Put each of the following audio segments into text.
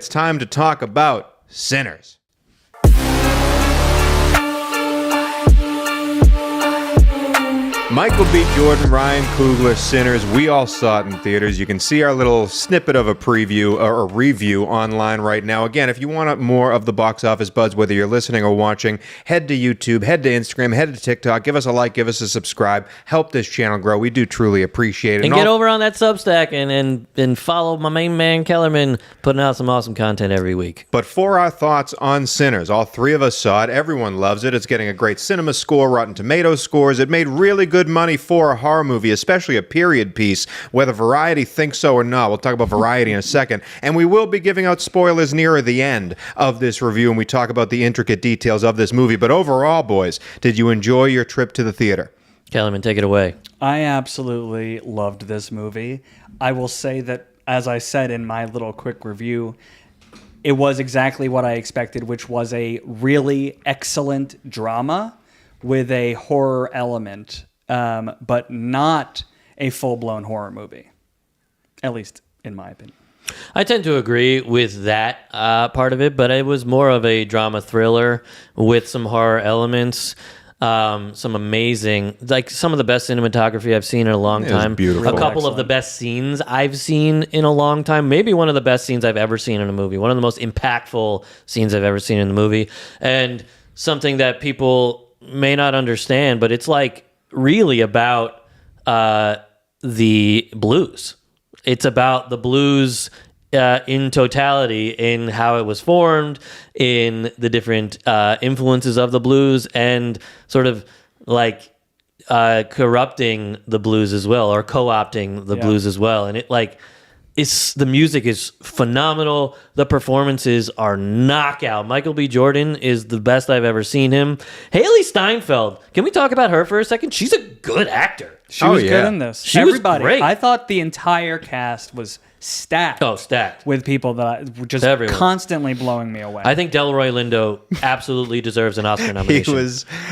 It's time to talk about Sinners. Michael B. Jordan, Ryan Coogler, Sinners. We all saw it in theaters. You can see our little snippet of a preview or a review online right now. Again, if you want more of the box office buzz, whether you're listening or watching, head to YouTube, head to Instagram, head to TikTok. Give us a like, give us a subscribe. Help this channel grow. We do truly appreciate it. And get over on that Substack and follow my main man, Kellerman, putting out some awesome content every week. But for our thoughts on Sinners, all three of us saw it. Everyone loves it. It's getting a great cinema score, Rotten Tomatoes scores. It made really good money for a horror movie, especially a period piece, whether Variety thinks so or not. We'll talk about Variety in a second. And we will be giving out spoilers nearer the end of this review when we talk about the intricate details of this movie. But overall, boys, did you enjoy your trip to the theater? Kellerman, take it away. I absolutely loved this movie. I will say that, as I said in my little quick review, it was exactly what I expected, which was a really excellent drama with a horror element. But not a full-blown horror movie, at least in my opinion. I tend to agree with that part of it, but it was more of a drama thriller with some horror elements, some amazing, like some of the best cinematography I've seen in a long time. Beautiful. A couple of the best scenes I've seen in a long time. Maybe one of the best scenes I've ever seen in a movie. One of the most impactful scenes I've ever seen in the movie. And something that people may not understand, but it's like, really about the blues. It's about the blues in totality, in how it was formed, in the different influences of the blues, and sort of like corrupting the blues as well, or co-opting the blues as well. And it like, the music is phenomenal. The performances are knockout. Michael B. Jordan is the best I've ever seen him. Hailee Steinfeld. Can we talk about her for a second? She's a good actor. She was good in this. She was great. I thought the entire cast was stacked. Oh, stacked. With people that just Everyone. Constantly blowing me away. I think Delroy Lindo absolutely deserves an Oscar nomination.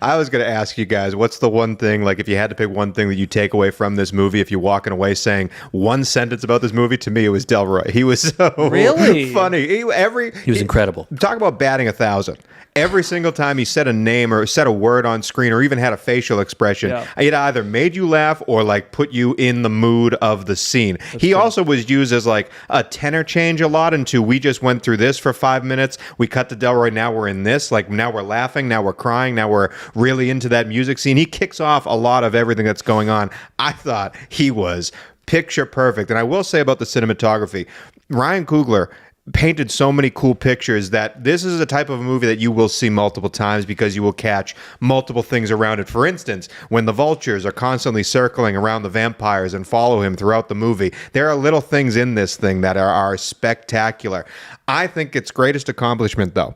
I was going to ask you guys, what's the one thing, like if you had to pick one thing that you take away from this movie, if you're walking away saying one sentence about this movie, to me it was Delroy. He was so really funny. He was incredible. Talk about batting 1,000. Every single time he said a name or said a word on screen or even had a facial expression, it either made you laugh or like put you in the mood of the scene. He also was used as like a tenor change a lot into, we just went through this for 5 minutes, we cut to Delroy, now we're in this, like now we're laughing, now we're crying, now we're really into that music scene. He kicks off a lot of everything that's going on. I thought he was picture perfect. And I will say about the cinematography, Ryan Coogler painted so many cool pictures that this is a type of movie that you will see multiple times because you will catch multiple things around it. For instance, when the vultures are constantly circling around the vampires and follow him throughout the movie, there are little things in this thing that are spectacular. I think its greatest accomplishment, though,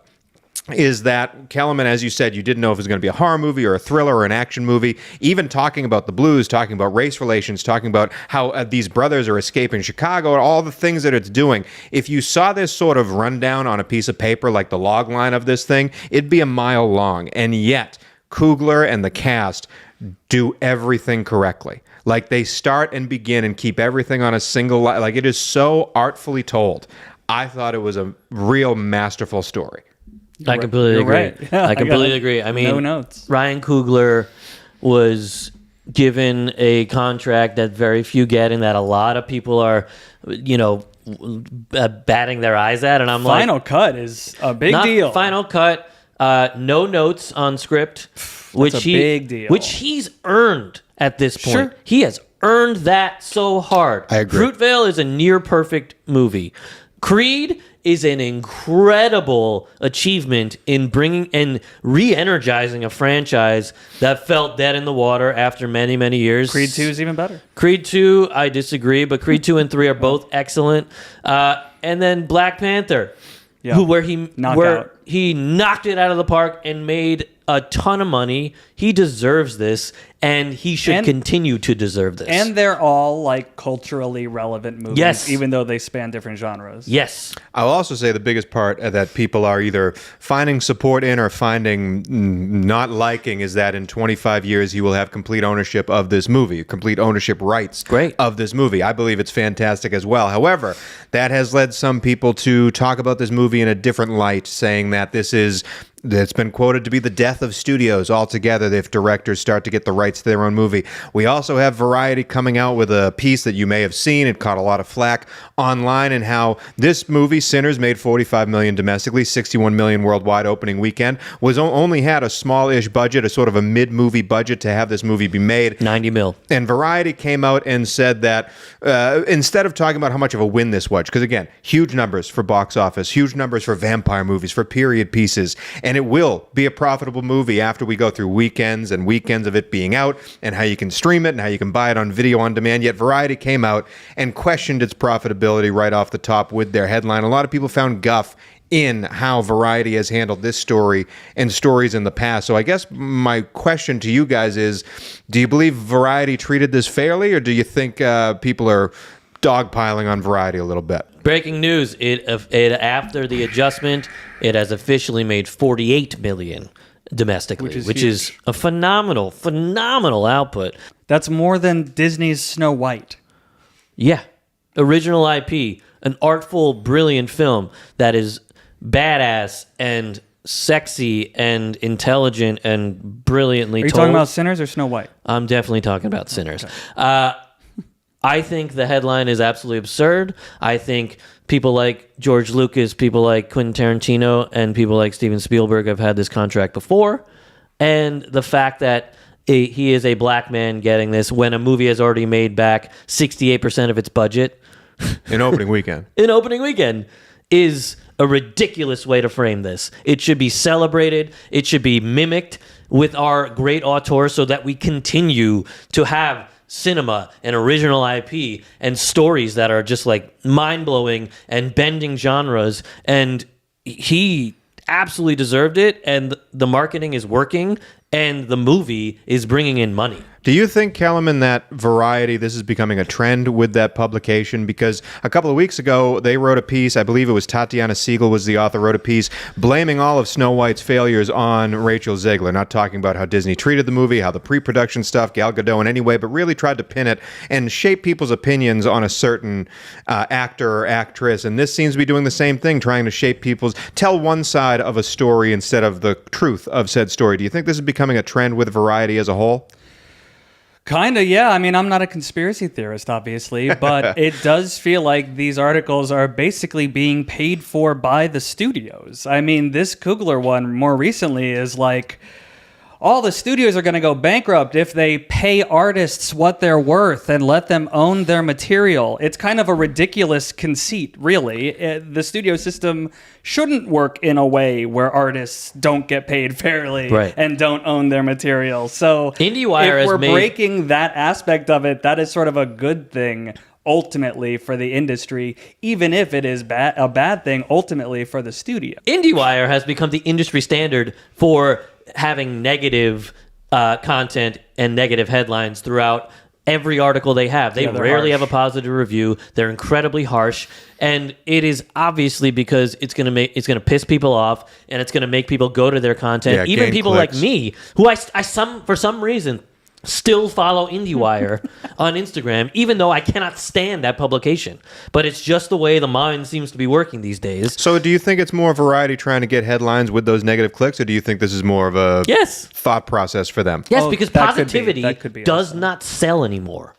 is that, Kellerman, as you said, you didn't know if it was going to be a horror movie or a thriller or an action movie. Even talking about the blues, talking about race relations, talking about how these brothers are escaping Chicago, and all the things that it's doing. If you saw this sort of rundown on a piece of paper, like the log line of this thing, it'd be a mile long. And yet, Coogler and the cast do everything correctly. Like, they start and begin and keep everything on a single line. Like, it is so artfully told. I thought it was a real masterful story. I completely agree. Right. Yeah, I completely agree. I mean, no notes. Ryan Coogler was given a contract that very few get, and that a lot of people are, batting their eyes at. And I'm Final Cut is a big deal. Final Cut, no notes on script, That's a big deal. Which he's earned at this point. Sure. He has earned that so hard. I agree. Fruitvale is a near perfect movie. Creed is an incredible achievement in bringing and re-energizing a franchise that felt dead in the water after many, many years. Creed 2 is even better. Creed 2, I disagree, but Creed 2 and 3 are both excellent. And then Black Panther, where he knocked it out of the park and made a ton of money. He deserves this, and he should continue to deserve this. And they're all like culturally relevant movies, Yes. even though they span different genres. Yes. I'll also say the biggest part that people are either finding support in or finding not liking is that in 25 years he will have complete ownership of this movie, complete ownership rights of this movie. I believe it's fantastic as well. However, that has led some people to talk about this movie in a different light, saying that it's been quoted to be the death of studios altogether if directors start to get the rights to their own movie. We also have Variety coming out with a piece that you may have seen. It caught a lot of flack online, and how this movie, Sinners, made $45 million domestically, $61 million worldwide opening weekend, only had a small-ish budget, a sort of a mid-movie budget to have this movie be made. 90 mil. And Variety came out and said that instead of talking about how much of a win this was, because again, huge numbers for box office, huge numbers for vampire movies, for period pieces, and it will be a profitable movie after we go through weekends and weekends of it being out, and how you can stream it and how you can buy it on video on demand. Yet Variety came out and questioned its profitability right off the top with their headline. A lot of people found guff in how Variety has handled this story and stories in the past. So I guess my question to you guys is, do you believe Variety treated this fairly, or do you think people are dogpiling on Variety a little bit? Breaking news, it after the adjustment, it has officially made $48 million domestically, which is a phenomenal output. That's more than Disney's Snow White. Yeah. Original IP, an artful, brilliant film that is badass and sexy and intelligent and brilliantly told. Are you talking about Sinners or Snow White? I'm definitely talking about Sinners. Okay. I think the headline is absolutely absurd. I think people like George Lucas, people like Quentin Tarantino, and people like Steven Spielberg have had this contract before. And the fact that he is a black man getting this when a movie has already made back 68% of its budget in opening weekend. Is a ridiculous way to frame this. It should be celebrated. It should be mimicked with our great auteurs so that we continue to have cinema and original IP and stories that are just like mind-blowing and bending genres. And he absolutely deserved it, and the marketing is working, and the movie is bringing in money. Do you think, Kellerman, that Variety, this is becoming a trend with that publication? Because a couple of weeks ago, they wrote a piece, I believe it was Tatiana Siegel was the author, wrote a piece blaming all of Snow White's failures on Rachel Zegler, not talking about how Disney treated the movie, how the pre-production stuff, Gal Gadot in any way, but really tried to pin it and shape people's opinions on a certain actor or actress. And this seems to be doing the same thing, trying to tell one side of a story instead of the truth of said story. Do you think this is becoming a trend with Variety as a whole? Kind of, yeah. I mean, I'm not a conspiracy theorist, obviously, but it does feel like these articles are basically being paid for by the studios. I mean, this Coogler one more recently is like, all the studios are going to go bankrupt if they pay artists what they're worth and let them own their material. It's kind of a ridiculous conceit, really. The studio system shouldn't work in a way where artists don't get paid fairly and don't own their material. So IndieWire if we're breaking that aspect of it, that is sort of a good thing ultimately for the industry, even if it is a bad thing ultimately for the studio. IndieWire has become the industry standard for having negative content and negative headlines throughout every article they have. They rarely have a positive review. They're incredibly harsh, and it is obviously because it's going to piss people off, and it's going to make people go to their content. Even people like me, who I for some reason still follow IndieWire on Instagram, even though I cannot stand that publication. But it's just the way the mind seems to be working these days. So do you think it's more Variety trying to get headlines with those negative clicks, or do you think this is more of a thought process for them? Yes, because positivity does not sell anymore.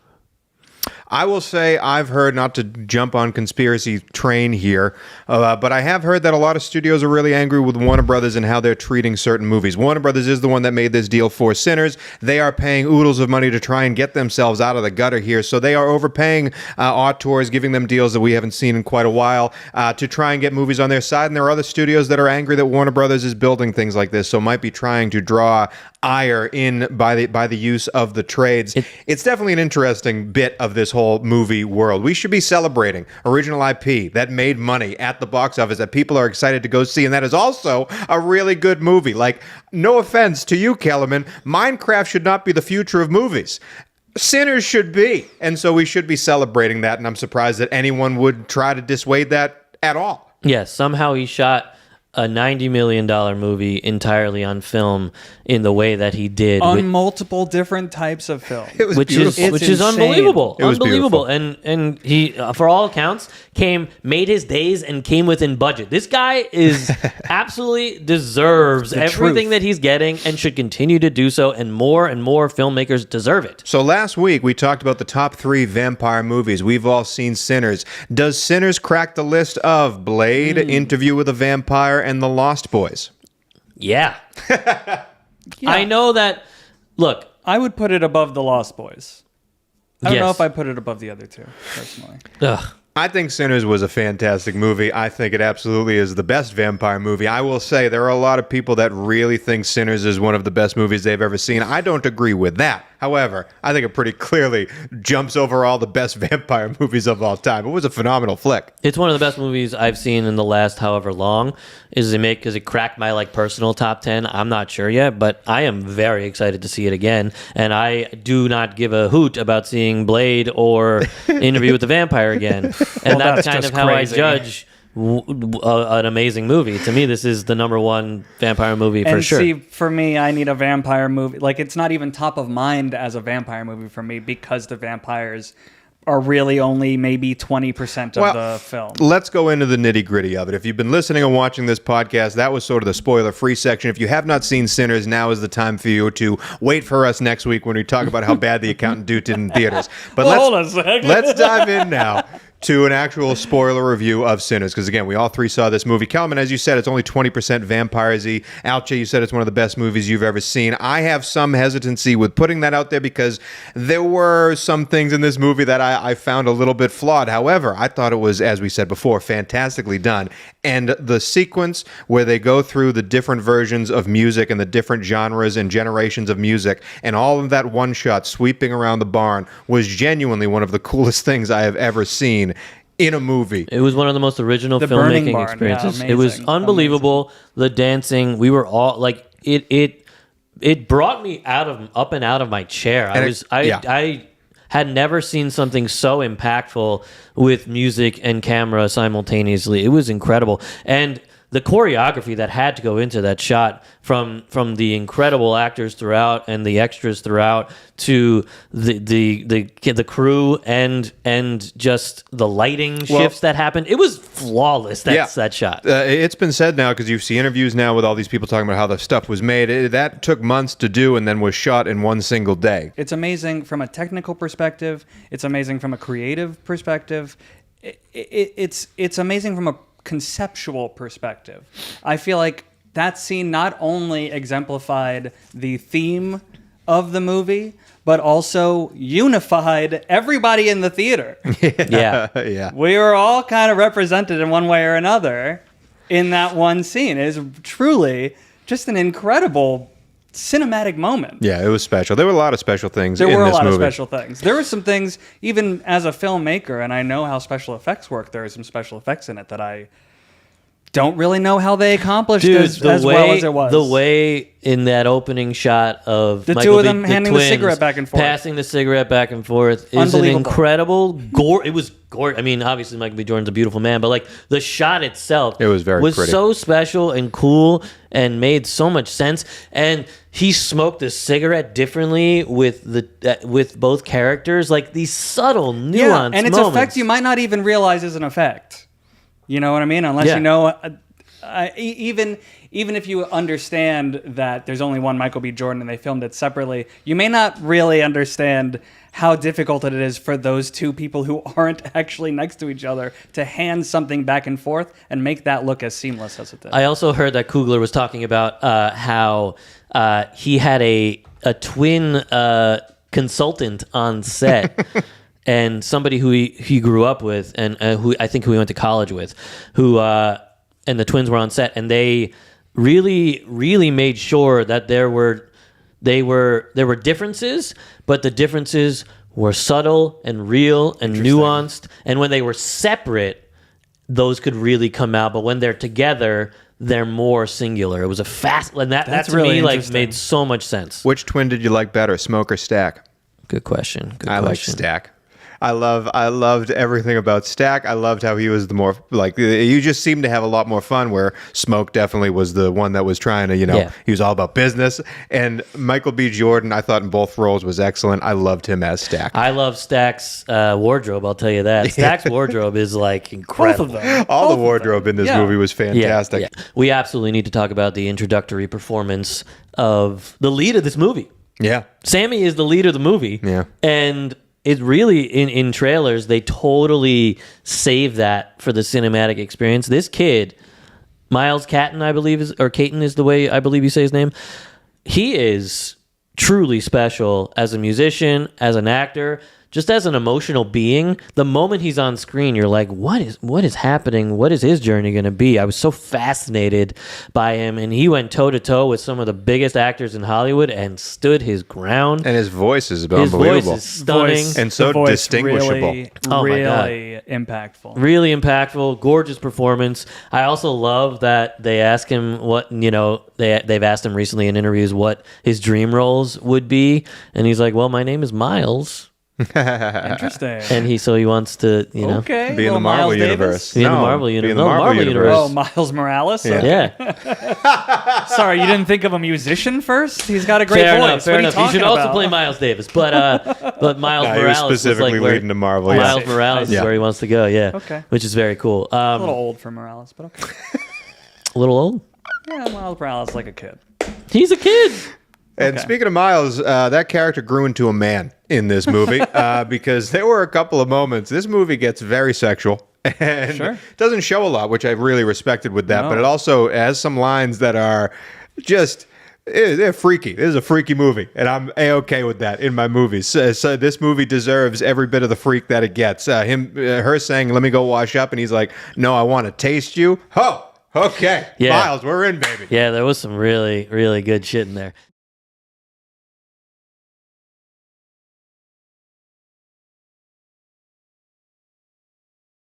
I will say I've heard, not to jump on conspiracy train here, but I have heard that a lot of studios are really angry with Warner Brothers and how they're treating certain movies. Warner Brothers is the one that made this deal for Sinners. They are paying oodles of money to try and get themselves out of the gutter here. So they are overpaying auteurs, giving them deals that we haven't seen in quite a while to try and get movies on their side. And there are other studios that are angry that Warner Brothers is building things like this, so might be trying to draw ire in by the use of the trades. It's definitely an interesting bit of this whole movie world. We should be celebrating original IP that made money at the box office that people are excited to go see, and that is also a really good movie. Like, no offense to you, Kellerman, Minecraft should not be the future of movies. Sinners should be. And so we should be celebrating that, and I'm surprised that anyone would try to dissuade that at all. Yes, somehow he shot a $90 million movie entirely on film in the way that he did. On multiple different types of film. It was which beautiful. is unbelievable. It was unbelievable. And he, for all accounts, made his days and came within budget. This guy is absolutely deserves everything that he's getting and should continue to do so. And more filmmakers deserve it. So last week we talked about the top 3 vampire movies. We've all seen Sinners. Does Sinners crack the list of Blade, Interview with a Vampire, and The Lost Boys? Yeah. Yeah. I know that. Look, I would put it above The Lost Boys. I don't know Yes. if I put it above the other two, personally. ugh. I think Sinners was a fantastic movie. I think it absolutely is the best vampire movie. I will say there are a lot of people that really think Sinners is one of the best movies they've ever seen. I don't agree with that. However, I think it pretty clearly jumps over all the best vampire movies of all time. It was a phenomenal flick. It's one of the best movies I've seen in the last however long. Because it cracked my personal top 10? I'm not sure yet, but I am very excited to see it again. And I do not give a hoot about seeing Blade or Interview with the Vampire again. And Well, that's that's kind just of how crazy. I judge an amazing movie. To me, this is the number one vampire movie for And sure. see, for me, I need a vampire movie. Like, it's not even top of mind as a vampire movie for me because the vampires are really only maybe 20% of the film. Let's go into the nitty gritty of it. If you've been listening and watching this podcast, that was sort of the spoiler free section. If you have not seen Sinners, now is the time for you to wait for us next week when we talk about how bad The Accountant did in theaters. But Hold on a second. let's dive in now to an actual spoiler review of Sinners, because again, we all 3 saw this movie. Kelman, as you said, it's only 20% vampires-y. Alche, you said it's one of the best movies you've ever seen. I have some hesitancy with putting that out there because there were some things in this movie that I found a little bit flawed. However, I thought it was, as we said before, fantastically done. And the sequence where they go through the different versions of music and the different genres and generations of music, and all of that one shot sweeping around the barn was genuinely one of the coolest things I have ever seen in a movie. It was one of the most original The Burning filmmaking Barn, experiences. yeah, It was amazing, unbelievable. The dancing, we were all like, it brought me up and out of my chair. I had never seen something so impactful with music and camera simultaneously. It was incredible. And the choreography that had to go into that shot, from the incredible actors throughout and the extras throughout to the crew and just the lighting shifts that happened, it was flawless. That shot. It's been said now, because you see interviews now with all these people talking about how the stuff was made. That took months to do and then was shot in one single day. It's amazing from a technical perspective. It's amazing from a creative perspective. It's amazing from a conceptual perspective. I feel like that scene not only exemplified the theme of the movie, but also unified everybody in the theater. Yeah. Yeah. We were all kind of represented in one way or another in that one scene. It is truly just an incredible cinematic moment. Yeah, it was special. There were a lot of special things in There this were movie. a lot of special things. There were some things, even as a filmmaker, and I know how special effects work, there are some special effects in it that I don't really know how they accomplished as well as it was. The way in that opening shot of The Michael two of B, them handing the cigarette back and forth. passing the cigarette back and forth, is an Unbelievable. incredible It was gorgeous. I mean, obviously Michael B. Jordan's a beautiful man, but like the shot itself, It was very pretty. so special and cool and made so much sense. And he smoked the cigarette differently with both characters, like these subtle nuanced and its moments. effect you might not even realize is an effect. You know what I mean? Unless you know, even if you understand that there's only one Michael B. Jordan and they filmed it separately, you may not really understand how difficult it is for those two people who aren't actually next to each other to hand something back and forth and make that look as seamless as it did. I also heard that Coogler was talking about how he had a twin consultant on set. And somebody who he grew up with, and who I think he went to college with, and the twins were on set, and they really, really made sure that there were differences, but the differences were subtle and real and nuanced. And when they were separate, those could really come out. But when they're together, they're more singular. It was a fast, and that to really me like interesting. made so much sense. Which twin did you like better, Smoke or Stack? Good question. I like Stack. I loved everything about Stack. I loved how he was the more like, you just seemed to have a lot more fun, where Smoke definitely was the one that was trying to, he was all about business. And Michael B. Jordan, I thought in both roles was excellent. I loved him as Stack. I love Stack's wardrobe, I'll tell you that. Stack's wardrobe is like incredible. Both of them. All Both the of wardrobe them. in this Yeah. movie was fantastic. Yeah. We absolutely need to talk about the introductory performance of the lead of this movie. Yeah. Sammy is the lead of the movie. Yeah. And it really, in trailers, they totally save that for the cinematic experience. This kid, Miles Caton, I believe, Caton is the way I believe you say his name. He is truly special as a musician, as an actor, just as an emotional being. The moment he's on screen, you're like, what is happening? What is his journey going to be? I was so fascinated by him, and he went toe to toe with some of the biggest actors in Hollywood and stood his ground. And his voice is His unbelievable. voice is stunning. And so The voice distinguishable. Really, Oh my God. really impactful. Really impactful, gorgeous performance. I also love that they ask him what, they've asked him recently in interviews what his dream roles would be. And he's like, well, my name is Miles. Interesting. And he wants to, Okay. Be in the little Marvel Miles universe. Davis. Be in the Marvel universe. No, Marvel universe. Oh, Miles Morales. Yeah. Yeah. Sorry, you didn't think of a musician first? He's got a great Fair voice. enough. Fair What are you enough. He talking should also about? play Miles Davis, but Miles No, he was Morales specifically was like where leading to Marvel. Miles Yeah. Morales Yeah. is where he wants to go. Yeah. Okay. Which is very cool. A little old for Morales, but okay. A little old. Yeah, Miles Morales is like a kid. He's a kid. And speaking of Miles, that character grew into a man in this movie because there were a couple of moments. This movie gets very sexual and Sure. doesn't show a lot, which I really respected with that. No. But it also has some lines that are just, they're freaky. This is a freaky movie, and I'm A-okay with that in my movies. So this movie deserves every bit of the freak that it gets. Her saying, let me go wash up, and he's like, no, I want to taste you. Oh, okay. Yeah. Miles, we're in, baby. Yeah, there was some really, really good shit in there.